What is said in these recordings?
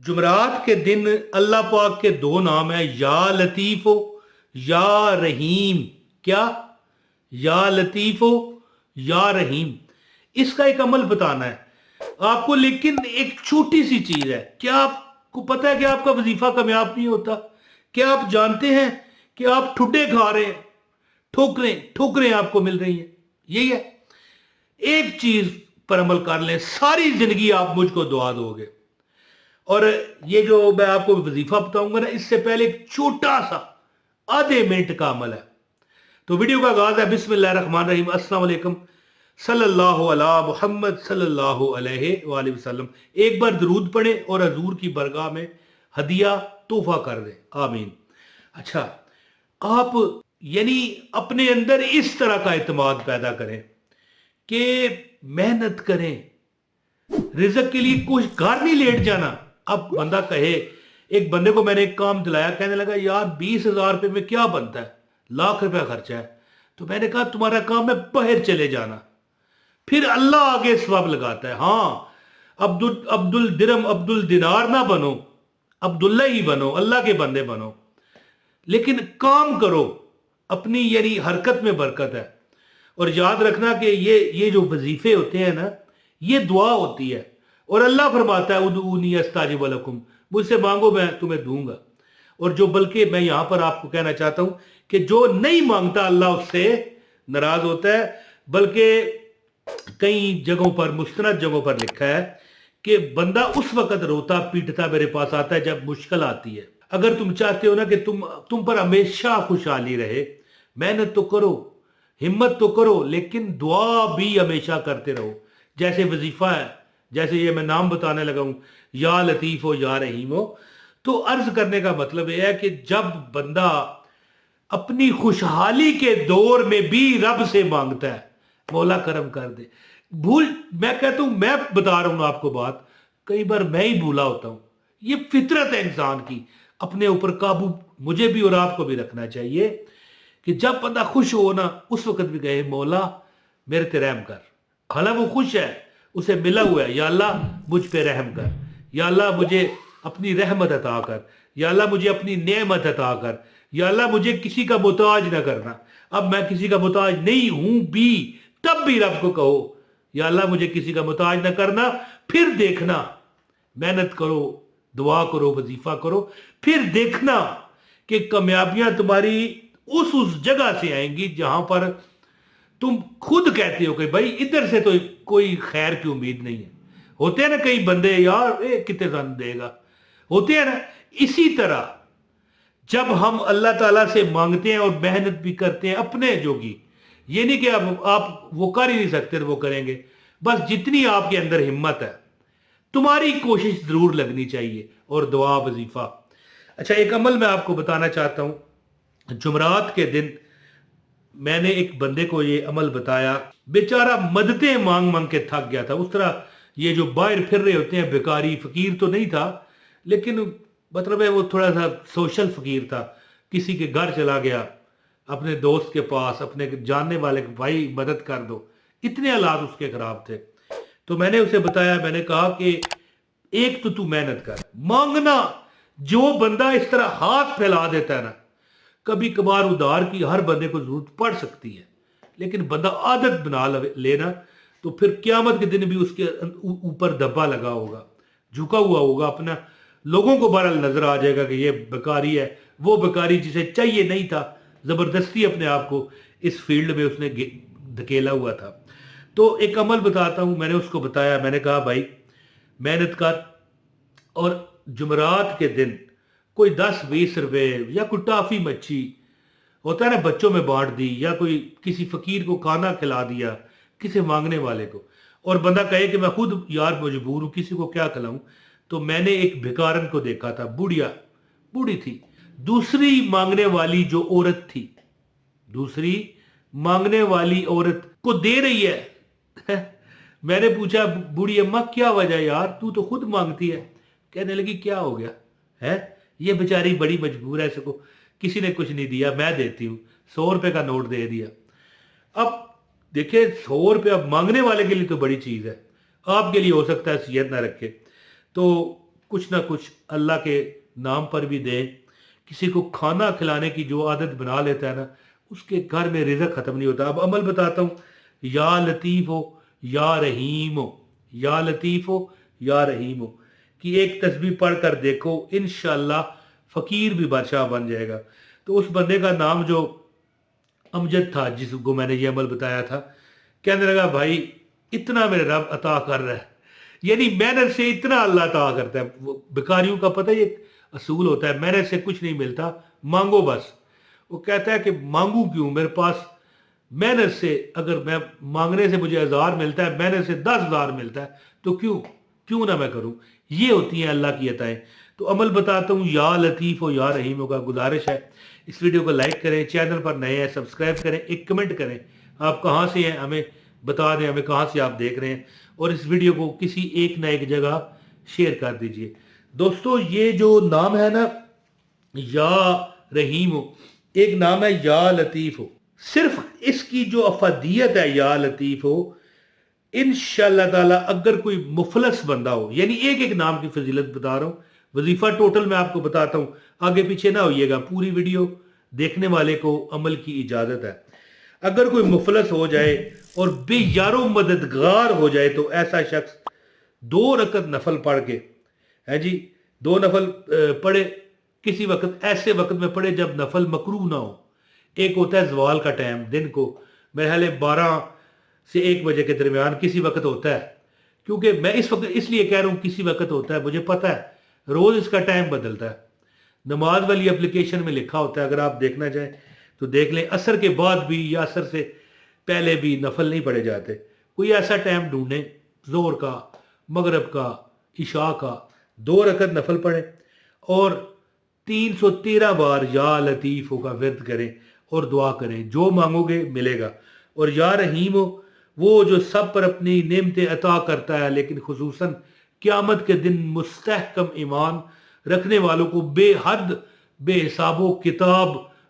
जुमरात के दिन अल्लाह पाक के दो नाम है, या लतीफ़ो या रहीम। क्या? या लतीफ़ो या रहीम। इसका एक अमल बताना है आपको, लेकिन एक छोटी सी चीज है। क्या आपको पता है कि आपका वजीफा कामयाब नहीं होता? क्या आप जानते हैं कि आप ठुड्डे खा रहे हैं, ठोकरें ठोकरें आपको मिल रही हैं? यही है। एक चीज पर अमल कर लें, सारी जिंदगी आप मुझको दुआ दोगे। और ये जो मैं आपको वजीफा बताऊंगा ना, इससे पहले एक छोटा सा आधे मिनट का अमल है। तो वीडियो का आगाज है, बिस्मिल्लाहिर्रहमानिर्रहीम, अस्सलाम वालेकुम, सल्लल्लाहु अला मुहम्मद सल्लल्लाहु अलैहि वसल्लम। एक बार दरूद पढ़ें और हजूर की बरगाह में हदिया तोहफा कर दें, आमीन। अच्छा, आप यानी अपने अंदर इस तरह का इत्मीनान पैदा करें कि मेहनत करें, रिजक के लिए कुछ घर नहीं लेट जाना। अब बंदा कहे, एक बंदे को मैंने एक काम दिलाया, कहने लगा यार 20,000 रुपये में क्या बनता है, लाख रुपया खर्चा है। तो मैंने कहा तुम्हारा काम है बाहर चले जाना, फिर अल्लाह आगे सवाब लगाता है। हाँ, अब्दुल अब्दुल दिरम अब्दुल दिनार ना बनो, अब्दुल्ला ही बनो, अल्लाह के बंदे बनो, लेकिन काम करो, अपनी यानी हरकत में बरकत है। और याद रखना कि ये जो वजीफे होते हैं ना, ये दुआ होती है। और अल्लाह फरमाता है उदऊनी अस्ताजिब लकुम, मुझसे मांगो मैं तुम्हें दूंगा। और जो, बल्कि मैं यहां पर आपको कहना चाहता हूं कि जो नहीं मांगता अल्लाह उससे नाराज होता है। बल्कि कई जगहों पर, मुस्तनद जगहों पर लिखा है कि बंदा उस वक्त रोता पीटता मेरे पास आता है जब मुश्किल आती है। अगर तुम चाहते हो ना कि तुम पर हमेशा खुशहाली रहे, मेहनत तो करो, हिम्मत तो करो, लेकिन दुआ भी हमेशा करते रहो। जैसे वजीफा है, जैसे ये मैं नाम बताने लगा हूं, या लतीफ हो या रहीम हो। तो अर्ज करने का मतलब यह है कि जब बंदा अपनी खुशहाली के दौर में भी रब से मांगता है, मौला करम कर दे। मैं कहता हूं, मैं बता रहा हूं आपको बात, कई बार मैं ही भूला होता हूं। ये फितरत है इंसान की, अपने ऊपर काबू मुझे भी और आपको भी रखना चाहिए कि जब बंदा खुश हो ना, उस वक्त भी कहे मौला मेरे ते रहम कर। हालांकि वो खुश है, उसे मिला हुआ है, या अल्लाह मुझ पे रहम कर, या अल्लाह मुझे अपनी रहमत अता कर, या अल्लाह मुझे अपनी नेमत अता कर, या अल्लाह मुझे किसी का मोहताज ना करना। अब मैं किसी का मोहताज नहीं हूं भी, तब भी रब को कहो या अल्लाह मुझे किसी का मोहताज ना करना। फिर देखना, मेहनत करो, दुआ करो, वजीफा करो, फिर देखना कि कामयाबियां तुम्हारी उस जगह से आएंगी जहां पर तुम खुद कहते हो कि भाई इधर से तो कोई खैर की उम्मीद नहीं है। होते हैं ना कई बंदे, यार कितने रन देगा, होते हैं ना। इसी तरह जब हम अल्लाह ताला से मांगते हैं और मेहनत भी करते हैं अपने जोगी, ये नहीं कि आप वो कर ही नहीं सकते तो वो करेंगे। बस जितनी आपके अंदर हिम्मत है, तुम्हारी कोशिश जरूर लगनी चाहिए, और दुआ वजीफा। अच्छा, एक अमल मैं आपको बताना चाहता हूं। जुमरात के दिन मैंने एक बंदे को ये अमल बताया, बेचारा मददें मांग मांग के थक गया था। उस तरह ये जो बाहर फिर रहे होते हैं बेकारी, फकीर तो नहीं था, लेकिन मतलब है वो थोड़ा सा सोशल फकीर था। किसी के घर चला गया, अपने दोस्त के पास, अपने जानने वाले के, भाई मदद कर दो। इतने हालात उसके खराब थे। तो मैंने उसे बताया, मैंने कहा कि एक तो तू मेहनत कर, मांगना। जो बंदा इस तरह हाथ फैला देता है ना, कभी कभार उधार की हर बंदे को जरूरत पड़ सकती है, लेकिन बंदा आदत बना लेना, तो फिर क्यामत के दिन भी उसके ऊपर धब्बा लगा होगा, झुका हुआ होगा अपना। लोगों को बहरहाल नजर आ जाएगा कि ये बेकारी है, वो बेकारी जिसे चाहिए नहीं था, जबरदस्ती अपने आप को इस फील्ड में उसने धकेला हुआ था। तो एक अमल बताता हूं, मैंने उसको बताया, मैंने कहा भाई मेहनत कर, और जुमरात के दिन कोई 10-20 रुपए या कोई टाफी मच्छी होता है ना, बच्चों में बांट दी, या कोई किसी फकीर को खाना खिला दिया, किसी मांगने वाले को। और बंदा कहे कि मैं खुद यार मजबूर हूं, किसी को क्या खिलाऊं। तो मैंने एक भिखारन को देखा था, बुढ़िया, बूढ़ी थी, दूसरी मांगने वाली जो औरत थी, दूसरी मांगने वाली औरत को दे रही है। मैंने पूछा, बूढ़ी अम्मा क्या वजह यार, तू तो खुद मांगती है। कहने लगी क्या हो गया है, ये बेचारी बड़ी मजबूर है, इसको किसी ने कुछ नहीं दिया, मैं देती हूँ। 100 रुपए का नोट दे दिया। अब देखिए 100 रुपया मांगने वाले के लिए तो बड़ी चीज है, आपके लिए हो सकता है सीयत ना रखे। तो کچھ نہ کچھ اللہ کے نام پر بھی دیں. کسی کو کھانا کھلانے کی جو عادت بنا لیتا ہے نا, اس کے گھر میں رزق ختم نہیں ہوتا. اب عمل بتاتا ہوں. یا لطیف ہو یا رحیم ہو, یا لطیف ہو یا رحیم ہو کہ ایک تسبیح پڑھ کر دیکھو, انشاءاللہ فقیر بھی بادشاہ بن جائے گا. تو اس بندے کا نام جو امجد تھا, جس کو میں نے یہ عمل بتایا تھا, کہنے لگا بھائی اتنا میرے رب عطا کر رہا ہے, یعنی محنت سے اتنا اللہ عطا کرتا ہے. وہ بیکاریوں کا پتہ یہ اصول ہوتا ہے, محنت سے کچھ نہیں ملتا, مانگو بس. وہ کہتا ہے کہ مانگوں کیوں, میرے پاس محنت سے, اگر میں مانگنے سے مجھے 1000 ملتا ہے, محنت سے 10,000 ملتا ہے, تو کیوں نہ میں کروں. یہ ہوتی ہیں اللہ کی عطائیں. تو عمل بتاتا ہوں. یا لطیف ہو یا رحیم ہو کا گزارش ہے, اس ویڈیو کو لائک کریں, چینل پر نئے ہیں سبسکرائب کریں, ایک کمنٹ کریں آپ کہاں سے ہیں, ہمیں بتا دیں ہمیں کہاں سے آپ دیکھ رہے ہیں, اور اس ویڈیو کو کسی ایک نہ ایک جگہ شیئر کر دیجئے. دوستو یہ جو نام ہے نا یا رحیم ہو, ایک نام ہے یا لطیف ہو. صرف اس کی جو افادیت ہے یا لطیف ہو, انشاءاللہ تعالی اگر کوئی مفلس بندہ ہو, یعنی ایک ایک نام کی فضیلت بتا رہا ہوں, وظیفہ ٹوٹل میں آپ کو بتاتا ہوں, آگے پیچھے نہ ہوئیے گا, پوری ویڈیو دیکھنے والے کو عمل کی اجازت ہے. اگر کوئی مفلس ہو جائے اور بے یارو مددگار ہو جائے تو ایسا شخص 2 رکعت نفل پڑھ کے, ہے جی 2 نفل پڑھے, کسی وقت ایسے وقت میں پڑھے جب نفل مکروہ نہ ہو. ایک ہوتا ہے زوال کا ٹائم, دن کو میرے خیال 12 سے 1 بجے کے درمیان کسی وقت ہوتا ہے, کیونکہ میں اس وقت اس لیے کہہ رہا ہوں کسی وقت ہوتا ہے, مجھے پتہ ہے روز اس کا ٹائم بدلتا ہے. نماز والی اپلیکیشن میں لکھا ہوتا ہے, اگر آپ دیکھنا چاہیں تو دیکھ لیں. عصر کے بعد بھی یا عصر سے پہلے بھی نفل نہیں پڑھے جاتے. کوئی ایسا ٹائم ڈھونڈیں, ظہر کا, مغرب کا, عشاء کا, 2 رکعت نفل پڑھیں اور 313 بار یا لطیف ہو کا ورد کریں اور دعا کریں, جو مانگو گے ملے گا. اور یا رحیم ہو, وہ جو سب پر اپنی نعمتیں عطا کرتا ہے, لیکن خصوصاً قیامت کے دن مستحکم ایمان رکھنے والوں کو بے حد بے حساب و کتاب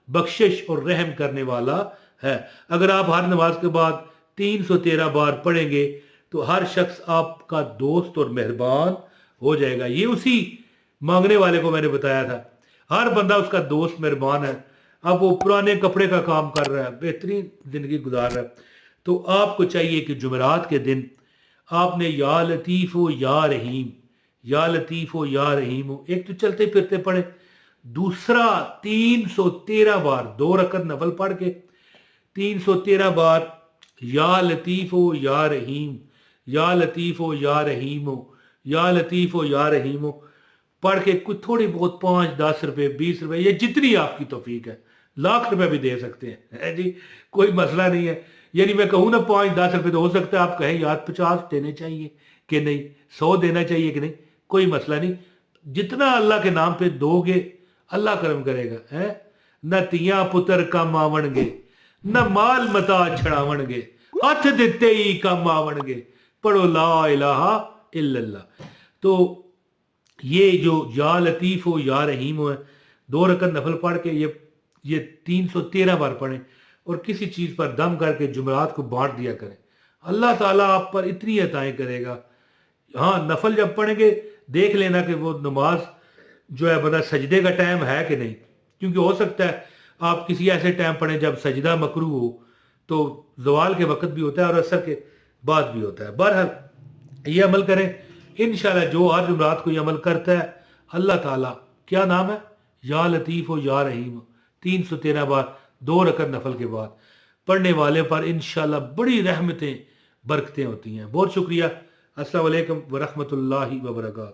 بخشش اور رحم کرنے والا ہے. اگر آپ ہر نماز کے بعد 313 بار پڑھیں گے تو ہر شخص آپ کا دوست اور مہربان ہو جائے گا. یہ اسی مانگنے والے کو میں نے بتایا تھا, ہر بندہ اس کا دوست مہربان ہے. اب وہ پرانے کپڑے کا کام کر رہا ہے, بہترین زندگی گزار رہا ہے, تو آپ کو چاہیے کہ جمعرات کے دن آپ نے یا لطیف ہو یا رحیم, یا لطیف ہو یا رحیم ہو ایک تو چلتے پھرتے پڑھیں, دوسرا 313 بار 2 رکعت نفل پڑھ کے 313 بار یا لطیف ہو یا رحیم, یا لطیف ہو یا رحیم ہو, یا لطیف ہو یا رحیم ہو پڑھ کے کچھ تھوڑی بہت 5 10 روپے 20 روپے یا جتنی آپ کی توفیق ہے, لاکھ روپے بھی دے سکتے ہیں جی, کوئی مسئلہ نہیں ہے. یعنی میں کہوں نا 5 10 روپے تو ہو سکتا ہے آپ کہیں یار 50 دینے چاہیے کہ نہیں, 100 دینا چاہیے کہ نہیں, کوئی مسئلہ نہیں. جتنا اللہ کے نام پہ دو گے اللہ کرم کرے گا. نہ تیاں پتر کم آون گے, نہ مال متا چھڑاون گے, ہاتھ دیتے ہی کم آون گے, پڑھو لا الہ الا اللہ. تو یہ جو یا لطیف ہو یا رحیم ہو ہے, 2 رکعت نفل پڑھ کے یہ 313 بار پڑھیں اور کسی چیز پر دم کر کے جمعرات کو بانٹ دیا کریں. اللہ تعالیٰ آپ پر اتنی عطائیں کرے گا. ہاں نفل جب پڑھیں گے دیکھ لینا کہ وہ نماز جو ہے بندہ سجدے کا ٹائم ہے کہ نہیں, کیونکہ ہو سکتا ہے آپ کسی ایسے ٹائم پڑھیں جب سجدہ مکروہ ہو, تو زوال کے وقت بھی ہوتا ہے اور عصر کے بعد بھی ہوتا ہے. بہرحال یہ عمل کریں انشاءاللہ. جو ہر جمعرات کو یہ عمل کرتا ہے اللہ تعالیٰ, کیا نام ہے, یا لطیف ہو یا رحیم, 313 بار 2 رکعت نفل کے بعد پڑھنے والے پر انشاءاللہ بڑی رحمتیں برکتیں ہوتی ہیں. بہت شکریہ. السلام علیکم ورحمۃ اللہ وبرکاتہ.